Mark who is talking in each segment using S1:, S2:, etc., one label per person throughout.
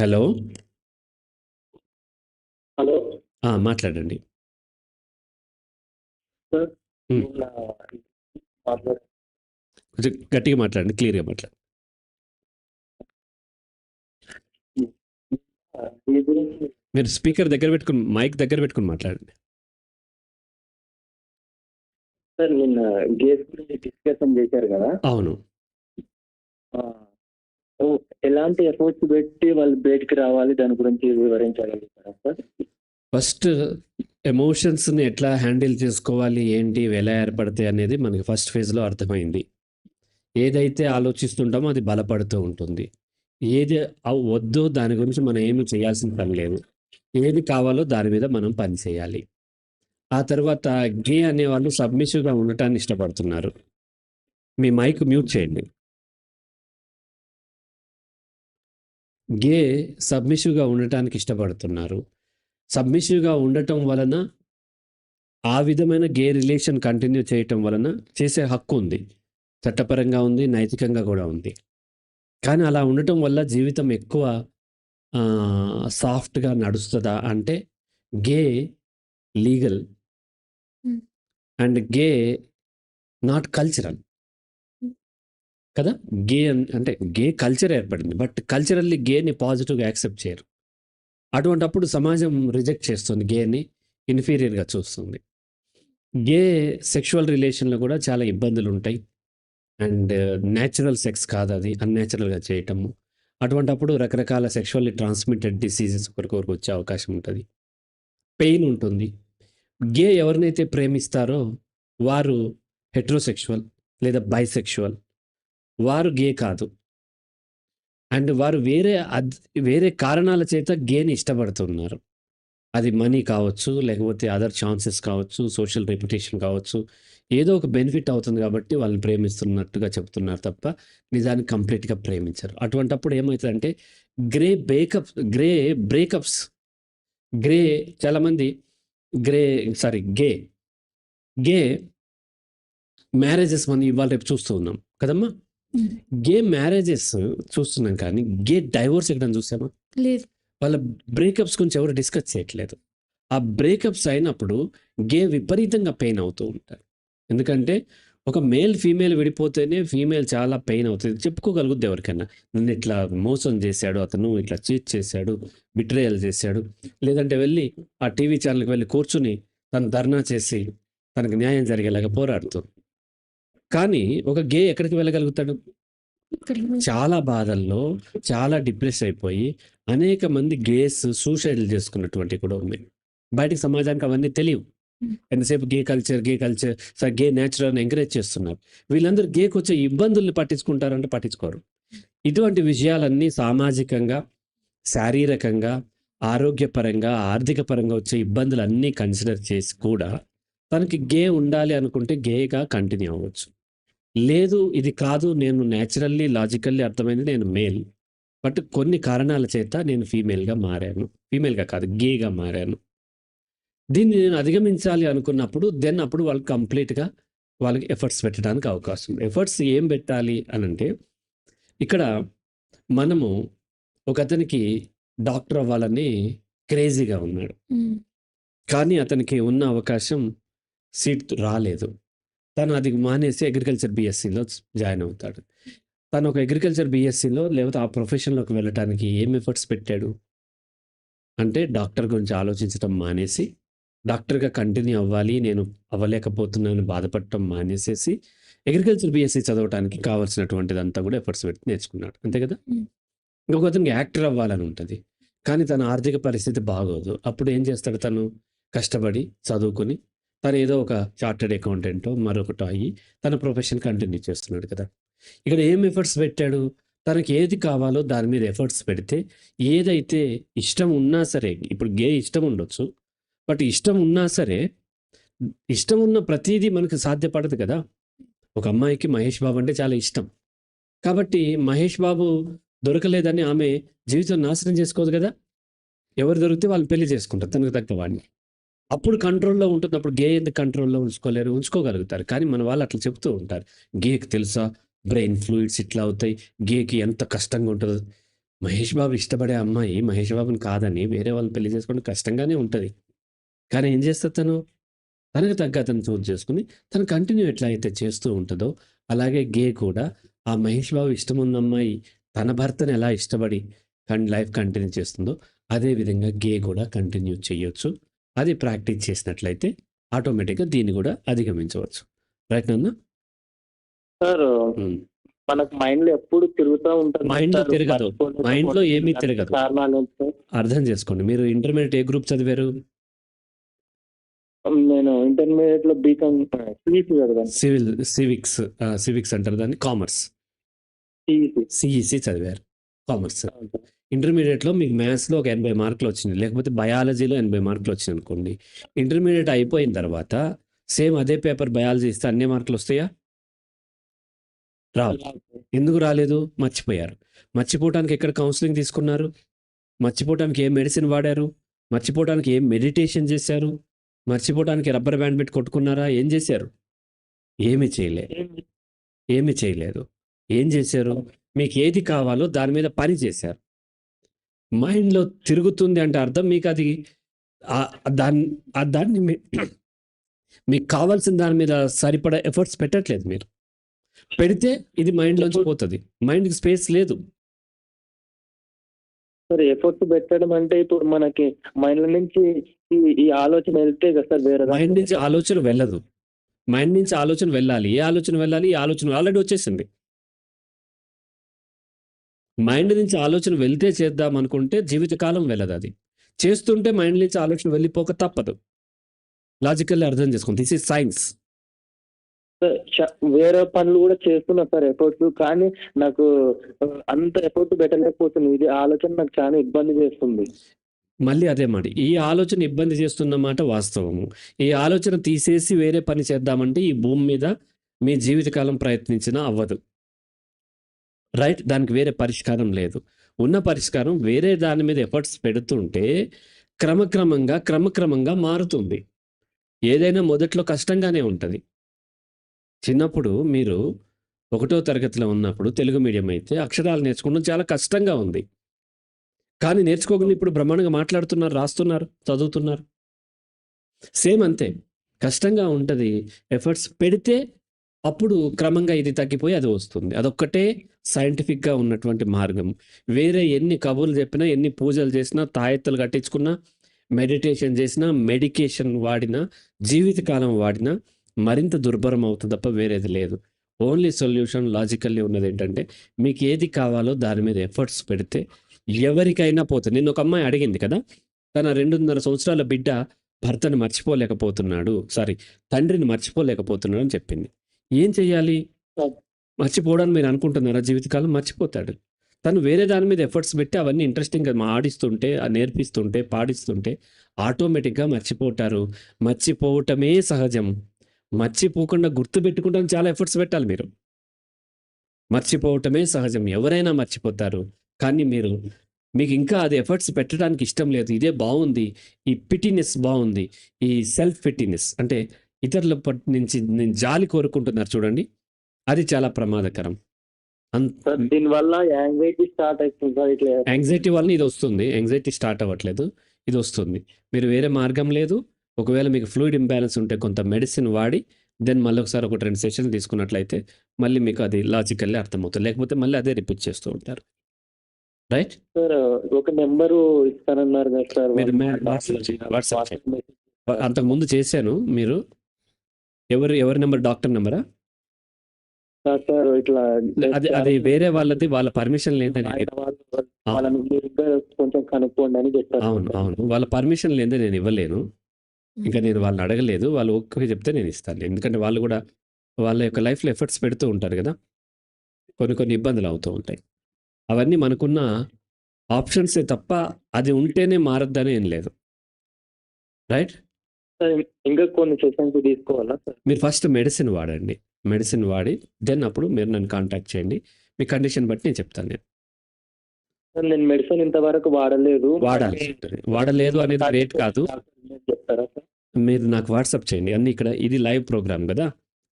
S1: Hello.
S2: Hello
S1: మాట్లాడండి.
S2: Sir.
S1: హ్మ్.
S2: నిన్న మాట్లాడ-
S1: కొంచెం గట్టిగా మాట్లాడండి, క్లియర్‌గా మాట్లాడండి.
S2: ఈ గురించి
S1: మీరు స్పీకర్ దగ్గర పెట్టుకొని, మైక్ దగ్గర పెట్టుకొని మాట్లాడండి.
S2: సార్ నిన్న గేస్ గురించి డిస్కషన్ చేశారు కదా.
S1: అవును.
S2: ఆ, ఓ, ఎలాంటి ఎఫర్ట్స్ పెట్టి వాళ్ళు బయటికి రావాలి దాని గురించి వివరించగలుగుతారా సార్?
S1: ఫస్ట్ ఎమోషన్స్‌ని ఎట్లా హ్యాండిల్ చేసుకోవాలి, ఏంటి, ఇవి ఎలా ఏర్పడతాయి అనేది మనకి ఫస్ట్ ఫేజ్‌లో అర్థమైంది. ఏదైతే ఆలోచిస్తుంటామో అది బలపడుతూ ఉంటుంది. ఏది వద్దో దాని గురించి మనం ఏమి చేయాల్సిన పని లేదు. ఏది కావాలో దాని మీద మనం పని చేయాలి. ఆ తర్వాత గే అనేవాళ్ళు సబ్మిసివ్‌గా ఉండటాన్ని ఇష్టపడుతున్నారు. మీ మైక్ మ్యూట్ చేయండి. గే సబ్మిసివ్‌గా ఉండటానికి ఇష్టపడుతున్నారు. సబ్మిసివ్‌గా ఉండటం వలన ఆ విధమైన గే రిలేషన్ కంటిన్యూ చేయటం వలన చేసే హక్కు ఉంది. చట్టపరంగా ఉంది, నైతికంగా కూడా ఉంది. కానీ అలా ఉండటం వల్ల జీవితం ఎక్కువ సాఫ్ట్‌గా నడుస్తదా అంటే gay legal and gay not cultural. కదా! గే అంటే గే కల్చర్ ఏర్పడింది. బట్ కల్చరల్లీ గేని పాజిటివ్‌గా యాక్సెప్ట్ చేయరు. అటువంటప్పుడు సమాజం రిజెక్ట్ చేస్తుంది. గేని ఇన్ఫీరియర్‌గా చూస్తుంది. గే సెక్షువల్ రిలేషన్‌లో కూడా చాలా ఇబ్బందులుంటాయి. అండ్ నేచురల్ సెక్స్ కాదది. అన్‌నేచురల్‌గా చేయటము. అటువంటప్పుడు రకరకాల సెక్షువల్లీ ట్రాన్స్‌మిటెడ్ డిసీజెస్ ఒకరికొకరికి వచ్చే అవకాశం ఉంటది. పెయిన్ ఉంటుంది. గే ఎవరినైతే ప్రేమిస్తారో వారు హెటెరోసెక్షువల్ లేదా బైసెక్షువల్. వారు గే కాదు. అండ్ వారు వేరే కారణాల చేత గేని ఇష్టపడుతున్నారు. అది మనీ కావచ్చు, లేకపోతే అదర్ ఛాన్సెస్ కావచ్చు, సోషల్ రెప్యుటేషన్ కావచ్చు. ఏదో ఒక బెనిఫిట్ అవుతుంది కాబట్టి వాళ్ళని ప్రేమిస్తున్నట్టుగా చెప్తున్నారు తప్ప నిజానికి కంప్లీట్‌గా ప్రేమించరు. అటువంటప్పుడు ఏమైతదంటే గ్రే బ్రేకప్స్, గ్రే చాలామంది గ్రే గే మ్యారేజెస్ మనం ఇవాళ రేపు చూస్తూ ఉన్నాం కదమ్మా! గే మ్యారేజెస్ చూస్తున్నాం కానీ గే డైవోర్స్ ఎక్కడైనా చూసామా?
S3: లేదు.
S1: వాళ్ళ బ్రేకప్స్ గురించి ఎవరు డిస్కస్ చేయట్లేదు. ఆ బ్రేకప్స్ అయినప్పుడు గే విపరీతంగా పెయిన్ అవుతూ ఉంటారు. ఎందుకంటే ఒక మేల్ ఫీమేల్ విడిపోతేనే ఫీమేల్ చాలా పెయిన్ అవుతుంది. చెప్పుకోగలుగుద్ది ఎవరికైనా. నన్ను ఇట్లా మోసం చేశాడు అతను, ఇట్లా చీట్ చేశాడు, బిట్రేయల్ చేశాడు. లేదంటే వెళ్ళి ఆ టీవీ ఛానల్‌కి వెళ్ళి కూర్చొని తను ధర్నా చేసి తనకు న్యాయం జరిగేలాగా పోరాడుతుంది. కానీ ఒక గే ఎక్కడికి వెళ్ళగలుగుతాడు? చాలా బాధల్లో, చాలా డిప్రెస్ అయిపోయి అనేక మంది గేస్ సూసైడ్‌లు చేసుకున్నటువంటివి కూడా ఉన్నాయి. బయటికి సమాజానికి అవన్నీ తెలియవు. ఎంతసేపు గే కల్చర్, గే నేచర్ అని ఎంకరేజ్ చేస్తున్నారు. వీళ్ళందరూ గేకొచ్చే ఇబ్బందుల్ని పట్టించుకుంటారంటే పట్టించుకోరు. ఇటువంటి విషయాలన్నీ సామాజికంగా, శారీరకంగా, ఆరోగ్యపరంగా, ఆర్థిక పరంగా వచ్చే ఇబ్బందులన్నీ కన్సిడర్ చేసి కూడా తనకి గే ఉండాలి అనుకుంటే గేగా కంటిన్యూ అవ్వచ్చు. లేదు ఇది కాదు, నేను నేచురల్లీ, లాజికల్లీ అర్థమైంది నేను మేల్. బట్ కొన్ని కారణాల చేత నేను ఫీమేల్‌గా మారాను. ఫీమేల్‌గా కాదు, గేగా మారాను. దీన్ని నేను అధిగమించాలి అనుకున్నప్పుడు అప్పుడు వాళ్ళు కంప్లీట్‌గా వాళ్ళకి ఎఫర్ట్స్ పెట్టడానికి అవకాశం ఉంది. ఎఫర్ట్స్ ఏం పెట్టాలి అనంటే, ఇక్కడ మనము ఒకతనికి డాక్టర్ అవ్వాలని క్రేజీగా ఉన్నాడు. కానీ అతనికి ఉన్న అవకాశం సీట్ రాలేదు. తను అది మానేసి అగ్రికల్చర్ బీఎస్సీలో జాయిన్ అవుతాడు. తను ఒక అగ్రికల్చర్ బీఎస్సీలో లేకపోతే ఆ ప్రొఫెషన్‌లోకి వెళ్ళటానికి ఏం ఎఫర్ట్స్ పెట్టాడు? అంటే డాక్టర్ గురించి ఆలోచించటం మానేసి, డాక్టర్‌గా కంటిన్యూ అవ్వాలి, నేను అవ్వలేకపోతున్నానని బాధపడటం మానేసేసి, అగ్రికల్చర్ బీఎస్సీ చదవటానికి కావాల్సినటువంటిదంతా కూడా ఎఫర్ట్స్ పెట్టి నేర్చుకున్నాడు. అంతే కదా! ఇంకొకతనికి యాక్టర్ అవ్వాలని ఉంటది. కానీ తన ఆర్థిక పరిస్థితి బాగోదు. అప్పుడు ఏం చేస్తాడు తను? కష్టపడి, చదువుకొని, తను ఏదో ఒక చార్టర్డ్ అకౌంటెంటో, మరొకటో అయ్యి, తన ప్రొఫెషన్ కంటిన్యూ చేస్తున్నాడు కదా! ఇక్కడ ఏం ఎఫర్ట్స్ పెట్టాడు? తనకి ఏది కావాలో దాని మీద ఎఫర్ట్స్ పెడితే, ఏదైతే ఇష్టం ఉన్నా సరే, ఇప్పుడు గే ఇష్టం ఉండొచ్చు. బట్ ఇష్టం ఉన్నా సరే, ఇష్టం ఉన్న ప్రతీదీ మనకు సాధ్యపడదు కదా! ఒక అమ్మాయికి మహేష్ బాబు అంటే చాలా ఇష్టం. కాబట్టి మహేష్ బాబు దొరకలేదని ఆమె జీవితం నాశనం చేసుకోదు కదా! ఎవరు దొరికితే వాళ్ళు పెళ్లి చేసుకుంటారు తనకు తగ్గ వాడిని. అప్పుడు కంట్రోల్‌లో ఉంటుంది. అప్పుడు గే ఎందుకు కంట్రోల్‌లో ఉంచుకోలేరు? ఉంచుకోగలుగుతారు. కానీ మన వాళ్ళు అట్లా చెప్తూ ఉంటారు. గేకి తెలుసా? బ్రెయిన్ ఫ్లూయిడ్స్ ఇట్లా అవుతాయి. గేకి ఎంత కష్టంగా ఉంటదో. మహేష్ బాబు ఇష్టపడే అమ్మాయి మహేష్ బాబుని కాదని వేరే వాళ్ళని పెళ్లి చేసుకోవడం కష్టంగానే ఉంటది. కానీ ఏం చేస్తది తను? తనకు తగ్గ అతన్ని చూజ్ చేసుకొని తను కంటిన్యూ ఎట్లా అయితే చేస్తూ ఉంటదో, అలాగే గే కూడా ఆ మహేష్ బాబు ఇష్టమున్న అమ్మాయి తన భర్తని ఎలా ఇష్టపడి లైఫ్ కంటిన్యూ చేస్తుందో, అదే విధంగా గే కూడా కంటిన్యూ చేయొచ్చు. అది ప్రాక్టీస్ చేసినట్లయితే ఆటోమేటిక్‌గా దీన్ని కూడా అధిగమించవచ్చు. రైట్ నాన్న?
S2: సార్
S1: హ్మ్.
S2: మనకు మైండ్‌లో ఎప్పుడు తిరుగుతా ఉంటది కదా
S1: మైండ్‌లో
S2: సార్.
S1: తిరగదు. మైండ్‌లో ఏమీ తిరగదు.
S2: కారణాలు ఏంటి సార్?
S1: అర్థం చేసుకోండి. మీరు ఇంటర్మీడియేట్ ఏ గ్రూప్ చదివారు?
S2: నేను ఇంటర్మీడియేట్‌లో బీకామ్ సీఈసీ చదివాను.
S1: సివిక్స్ అంటారు దాన్ని. కామర్స్.
S2: సీఈసీ.
S1: సీఈసీ చదివారు. కామర్స్.
S2: అవును సార్.
S1: ఇంటర్మీడియేట్‌లో మీకు మ్యాథ్స్‌లో ఒక 80 మార్కులు వచ్చినాయి. లేకపోతే బయాలజీలో 80 మార్కులు వచ్చినాయి అనుకోండి. ఇంటర్మీడియేట్ అయిపోయిన తర్వాత సేమ్ అదే పేపర్ బయాలజీ ఇస్తే అన్ని మార్కులు వస్తాయా? రావు. ఎందుకు రాలేదు? మర్చిపోయారు. మర్చిపోవటానికి ఎక్కడ కౌన్సిలింగ్ తీసుకున్నారు? మర్చిపోవటానికి ఏ మెడిసిన్ వాడారు? మర్చిపోవటానికి ఏం మెడిటేషన్ చేశారు? మర్చిపోవటానికి రబ్బర్ బ్యాండ్ పెట్టి కొట్టుకున్నారా? ఏం చేశారు? ఏమీ చేయలే. ఏమీ చేయలేదు. ఏం చేశారు? మీకు ఏది కావాలో దాని మీద పని చేశారు. మైండ్‌లో తిరుగుతుంది అంటే అర్థం మీకు అది దాన్ని మీకు కావాల్సిన దాని మీద సరిపడా ఎఫర్ట్స్ పెట్టట్లేదు మీరు. పెడితే ఇది మైండ్‌లోంచి పోతది. మైండ్‌కి స్పేస్ లేదు.
S2: సార్ ఎఫర్ట్స్ పెట్టడం అంటే ఇప్పుడు మనకి మైండ్‌లో నుంచి ఈ ఆలోచన వెళ్తే కదా సార్ వేరే
S1: మైండ్ నుంచి ఆలోచన వెళ్ళదు. మైండ్ నుంచి ఆలోచన వెళ్ళాలి. ఏ ఆలోచన వెళ్ళాలి? ఈ ఆలోచన ఆల్రెడీ వచ్చేసింది. మైండ్ నుంచి ఆలోచన వెళ్తే చేద్దాం అనుకుంటే జీవితకాలం వెళ్ళదది. చేస్తుంటే మైండ్ నుంచి ఆలోచన వెళ్ళిపోక తప్పదు. లాజికల్లీ అర్థం చేసుకోండి. This is science.
S2: వేరే పనులు కూడా చేస్తున్నా సార్ ఎఫర్ట్స్. కానీ నాకు అంత ఎఫర్ట్ పెట్టలేకపోతుంది. ఇది ఆలోచన నాకు చాలా ఇబ్బంది చేస్తుంది.
S1: మళ్ళీ అదే మాట. ఈ ఆలోచన ఇబ్బంది చేస్తున్న మాట వాస్తవము. ఈ ఆలోచన తీసేసి వేరే పని చేద్దామంటే ఈ భూమి మీద మీ జీవితకాలం ప్రయత్నించినా అవ్వదు. రైట్? దానికి వేరే పరిష్కారం లేదు. ఉన్న పరిష్కారం వేరే దాని మీద ఎఫర్ట్స్ పెడుతుంటే క్రమక్రమంగా మారుతుంది. ఏదైనా మొదట్లో కష్టంగానే ఉంటది. చిన్నప్పుడు మీరు ఒకటో తరగతిలో ఉన్నప్పుడు తెలుగు మీడియం అయితే అక్షరాలు నేర్చుకోవడం చాలా కష్టంగా ఉంది. కానీ నేర్చుకోకుండా ఇప్పుడు బ్రహ్మాండంగా మాట్లాడుతున్నారు, రాస్తున్నారు, చదువుతున్నారు. సేమ్ అంతే. కష్టంగా ఉంటది. ఎఫర్ట్స్ పెడితే అప్పుడు క్రమంగా ఇది తగ్గిపోయి అది వస్తుంది. అదొక్కటే సైంటిఫిక్‌గా ఉన్నటువంటి మార్గం. వేరే ఎన్ని కబుర్లు చెప్పినా, ఎన్ని పూజలు చేసినా, తాయెత్తులు కట్టించుకున్నా, మెడిటేషన్ చేసినా, మెడికేషన్ వాడినా, జీవితకాలం వాడినా మరింత దుర్భరం అవుతుంది తప్ప వేరేది లేదు. ఓన్లీ సొల్యూషన్ లాజికల్లీ ఉన్నదేంటంటే మీకు ఏది కావాలో దాని మీద ఎఫర్ట్స్ పెడితే ఎవరికైనా పోతుంది. నిన్న ఒక అమ్మాయి అడిగింది కదా! తన 2.5 సంవత్సరాల బిడ్డ భర్తను మర్చిపోలేకపోతున్నాడు. తండ్రిని మర్చిపోలేకపోతున్నాడు అని చెప్పింది. ఏం చెయ్యాలి? మర్చిపోవడానికి మీరు అనుకుంటున్నారా? జీవితకాలం మర్చిపోతాడు. తను వేరే దాని మీద ఎఫర్ట్స్ పెట్టి అవన్నీ ఇంట్రెస్టింగ్‌గా ఆడిస్తుంటే, నేర్పిస్తుంటే, పాడిస్తుంటే ఆటోమేటిక్‌గా మర్చిపోతారు. మర్చిపోవటమే సహజం. మర్చిపోకుండా గుర్తుపెట్టుకోవడానికి చాలా ఎఫర్ట్స్ పెట్టాలి మీరు. మర్చిపోవటమే సహజం. ఎవరైనా మర్చిపోతారు. కానీ మీకు ఇంకా అది ఎఫర్ట్స్ పెట్టడానికి ఇష్టం లేదు. ఇదే బావుంది. ఈ పిటీనెస్ బావుంది. ఈ సెల్ఫ్ పిటీనెస్ అంటే ఇతరుల నుంచి నేను జాలి కోరుకుంటున్నారు చూడండి. అది చాలా ప్రమాదకరం.
S2: సార్ దీనివల్ల యాంగ్జైటీ స్టార్ట్ అవుతుంది సార్. ఇట్లా
S1: యాంగ్జైటీ వలన ఇదొస్తుంది. యాంగ్జైటీ స్టార్ట్ అవ్వట్లేదు. ఇదొస్తుంది. మీరు వేరే మార్గం లేదు. ఒకవేళ మీకు ఫ్లూయిడ్ ఇంబాలెన్స్ ఉంటే కొంత మెడిసిన్ వాడి దెన్ మళ్ళొకసారి 1, 2 సెషన్లు తీసుకున్నట్లయితే మళ్ళీ మీకు అది లాజికల్లీ అర్థమవుతుంది. లేకపోతే మళ్ళీ అదే రిపీట్ చేస్తూ ఉంటారు. రైట్?
S2: సార్ ఒక నెంబరు ఇస్తానన్నారు కదా సార్.
S1: మీరు వాట్సాప్ చేయండి. అంతకుముందు చేశాను. మీరు ఎవరి నంబర్? డాక్టర్ నంబరా?
S2: సార్ ఇట్లా
S1: అది వేరే వాళ్ళది. వాళ్ళ పర్మిషన్ లేనిదే
S2: వాళ్ళని మీరు ఇంకా కొంచెం కనుక్కోండి అని చెప్పారు.
S1: అవును. వాళ్ళ పర్మిషన్ లేనిదే నేను ఇవ్వలేను. ఇంకా నేను వాళ్ళని అడగలేదు. వాళ్ళు ఓకే చెప్తే నేను ఇస్తాను. ఎందుకంటే వాళ్ళు కూడా వాళ్ళ యొక్క లైఫ్‌లో ఎఫర్ట్స్ పెడుతూ ఉంటారు కదా! కొన్ని ఇబ్బందులు అవుతూ ఉంటాయి. అవన్నీ మనకున్న ఆప్షన్సే తప్ప అది ఉంటేనే మారద్దని ఏం లేదు. రైట్?
S2: సార్ ఇంకా కొన్ని సెషన్స్ తీసుకోవాలా సార్?
S1: మీరు ఫస్ట్ మెడిసిన్ వాడండి. మెడిసిన్ వాడి దెన్ అప్పుడు మీరు నన్ను కాంటాక్ట్ చేయండి. మీ కండిషన్ బట్టి నేను చెప్తాను నేను.
S2: సార్ నేను మెడిసిన్ ఇంతవరకు వాడలేదు.
S1: వాడాల్సి ఉంటుంది. వాడలేదు అనేది గ్రేట్ కాదు.
S2: చెప్తారా సార్?
S1: మీరు నాకు వాట్సాప్ చేయండి. అన్నీ ఇక్కడ ఇది లైవ్ ప్రోగ్రామ్ కదా!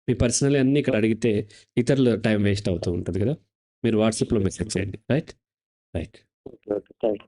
S1: మీ పర్సనల్ అన్నీ ఇక్కడ అడిగితే ఇతరుల టైం వేస్ట్ అవుతూ ఉంటుంది కదా! మీరు వాట్సాప్‌లో మెసేజ్ చేయండి. రైట్?
S2: ఓకే. ఓకే. థాంక్స్.